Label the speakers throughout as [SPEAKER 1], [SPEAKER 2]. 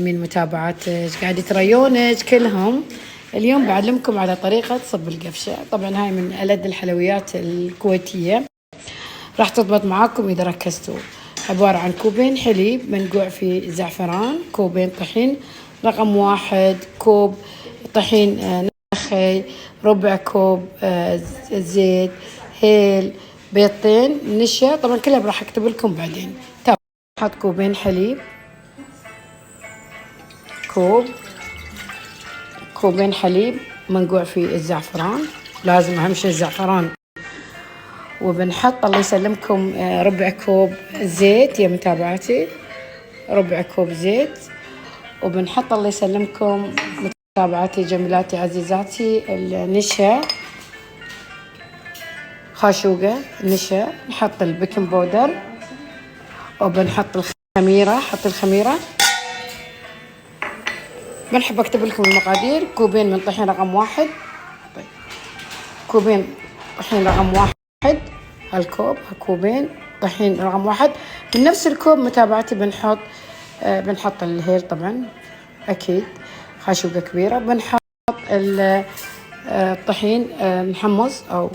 [SPEAKER 1] داعمين متابعاتك، قاعد يتريونك كلهم. اليوم بعلمكم على طريقة صب القفشة. طبعا هاي من ألذ الحلويات الكويتية، راح تضبط معاكم إذا ركزتوا. عبارة عن كوبين حليب منقوع في زعفران، كوبين طحين رقم 1، كوب طحين نخي، ربع كوب زيت، هيل، بيضتين، نشا. طبعا كلها راح اكتب لكم بعدين. حط كوبين حليب، كوبين حليب منقوع في الزعفران، لازم اهم شيء الزعفران. وبنحط الله يسلمكم ربع كوب زيت يا متابعاتي، ربع كوب زيت. وبنحط الله يسلمكم متابعاتي جميلاتي عزيزاتي النشا، خاشوقة نشا. نحط البيكنج باودر، وبنحط الخميرة. حط الخميرة. بنحب اكتب لكم المقادير. كوبين من طحين رقم 1، طيب كوبين طحين رقم 1، هالكوب كوبين طحين رقم 1. من نفس الكوب متابعتي بنحط الهيل طبعا اكيد، خاشوقة كبيرة. بنحط الطحين محمص او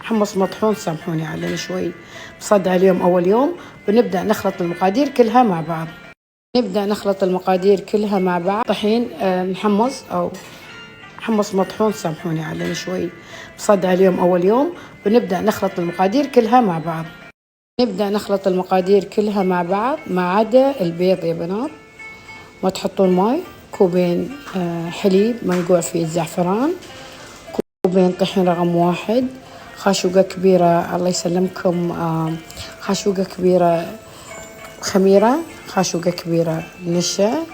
[SPEAKER 1] حمص مطحون، سامحوني على شوي مصدع اليوم اول يوم. بنبدأ نخلط المقادير كلها مع بعض. طحين محمص او حمص مطحون، سامحوني على شوي مصدع اليوم اول يوم. بنبدأ نخلط المقادير كلها مع بعض، ما عدا البيض يا بنات. ما تحطون ماي. كوبين حليب منقوع في الزعفران، كوبين طحين رقم 1، خاشوقة كبيرة الله يسلمكم، خاشوقة كبيرة خميرة، خاشوقة كبيرة نشا،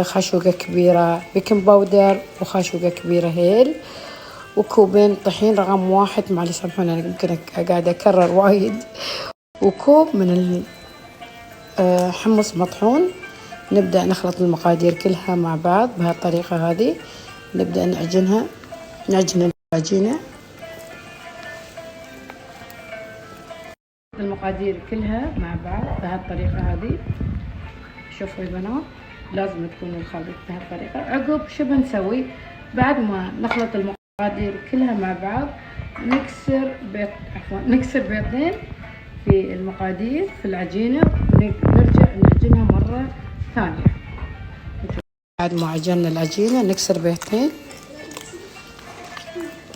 [SPEAKER 1] خاشوقة كبيرة بيكنج باودر، وخاشوقة كبيرة هيل، وكوبين طحين رقم 1. معلي سامحوني أنا يمكن قاعدة أكرر وايد. وكوب من حمص مطحون. نبدأ نخلط المقادير كلها مع بعض بهالطريقة هذه. نبدأ نعجن العجينة. المقادير كلها مع بعض بهالطريقة هذه. شوفوا يا بنات، لازم تكون الخليط بهالطريقة. عقب شو بنسوي؟ بعد ما نخلط المقادير كلها مع بعض، نكسر بيضتين في المقادير في العجينة، نرجع نعجنها مرة ثانية. بعد ما عجننا العجينة نكسر بيضتين،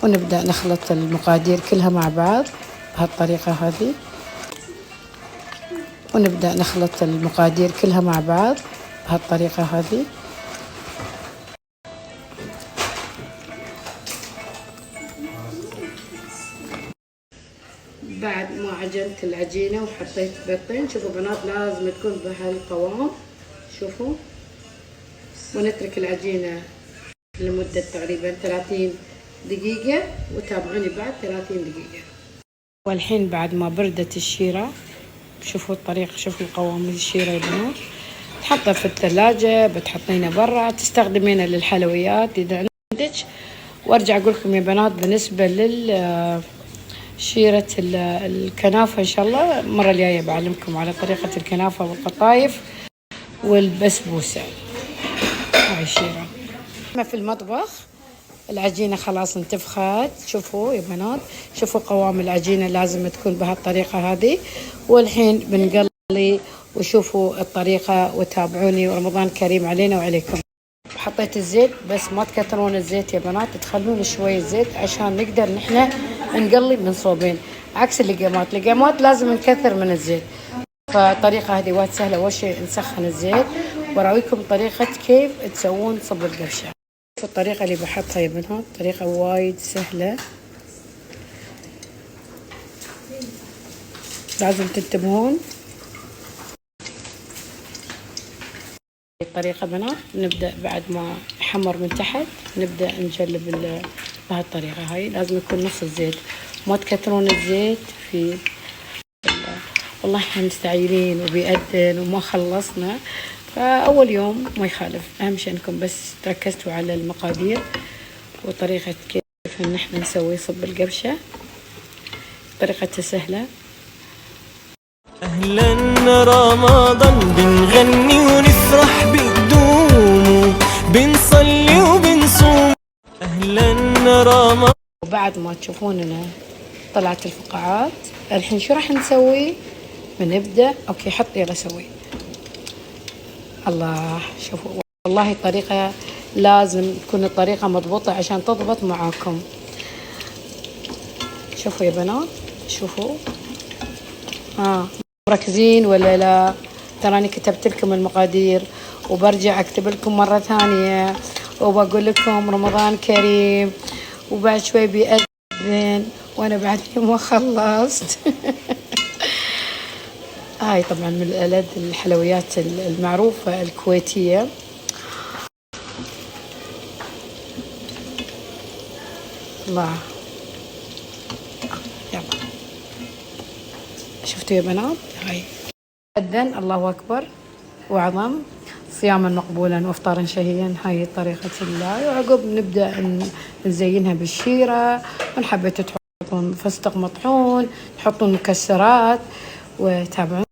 [SPEAKER 1] ونبدأ نخلط المقادير كلها مع بعض بهالطريقة هذه. بعد ما عجنت العجينة وحطيت بيضتين، شوفوا بنات لازم تكون بهالقوام، شوفوا. ونترك العجينة لمدة تقريبا 30 دقيقة، وتابعوني بعد 30 دقيقة. والحين بعد ما بردت الشيرة، شوفوا الطريقة، شوفوا القوام الشيرة يا بنات. تحطها في الثلاجة، بتحطينها برا، تستخدمينها للحلويات إذا عندك. وارجع اقول لكم يا بنات بالنسبة شيرة الكنافة إن شاء الله المرة الجاية بعلمكم على طريقة الكنافة والقطايف والبسبوسة. هاي شيرة. في المطبخ العجينة خلاص انتفخت. شوفوا يا بنات، شوفوا قوام العجينة لازم تكون بهالطريقة هذه. والحين بنقلي، وشوفوا الطريقة وتابعوني. ورمضان كريم علينا وعليكم. حطيت الزيت، بس ما تكثرون الزيت يا بنات، تخلون شوية زيت عشان نقدر نحن نقلي من صوبين، عكس اللقامات لازم نكثر من الزيت. فالطريقة هذه وايد سهلة. أول شيء نسخن الزيت، وراويكم طريقة كيف تسوون صب القفشة. الطريقة اللي بحطها يا بنات طريقة وايد سهلة، لازم تنتبهون. الطريقة بنات نبدأ بعد ما يحمر من تحت، نبدأ نجلب بهالطريقة هاي. لازم يكون نص الزيت، ما تكثرون الزيت في. والله احنا مستعجلين وبيأذن وما خلصنا، فأول يوم ما يخالف. أهم شيء أنكم بس تركزتوا على المقادير وطريقة كيف إن احنا نسوي صب القفشة. طريقتها سهلة.
[SPEAKER 2] أهلا رمضان، بنغني ونفرح
[SPEAKER 1] بعد ما تشوفوننا طلعت الفقاعات. الحين شو راح نسوي؟ بنبدأ. اوكي حط، يلا سوي. الله، شوفوا والله طريقة، لازم تكون الطريقة مضبوطة عشان تضبط معاكم. شوفوا يا بنات، شوفوا مركزين ولا لا؟ تراني كتبت لكم المقادير وبرجع اكتب لكم مرة ثانية وبقول لكم رمضان كريم، وبعد شوي بيأذن وانا بعد ما خلصت. هاي طبعا من الألذ الحلويات المعروفة الكويتية. الله، يلا شفتوا يا بنات؟ هاي أذن، الله أكبر وعظم، صياما مقبولا وافطارا شهيا. هاي طريقة الله. وعقب نبدأ نزينها بالشيرة، وإن حبيتوا تحطون فستق مطحون، تحطون مكسرات، وتابعون.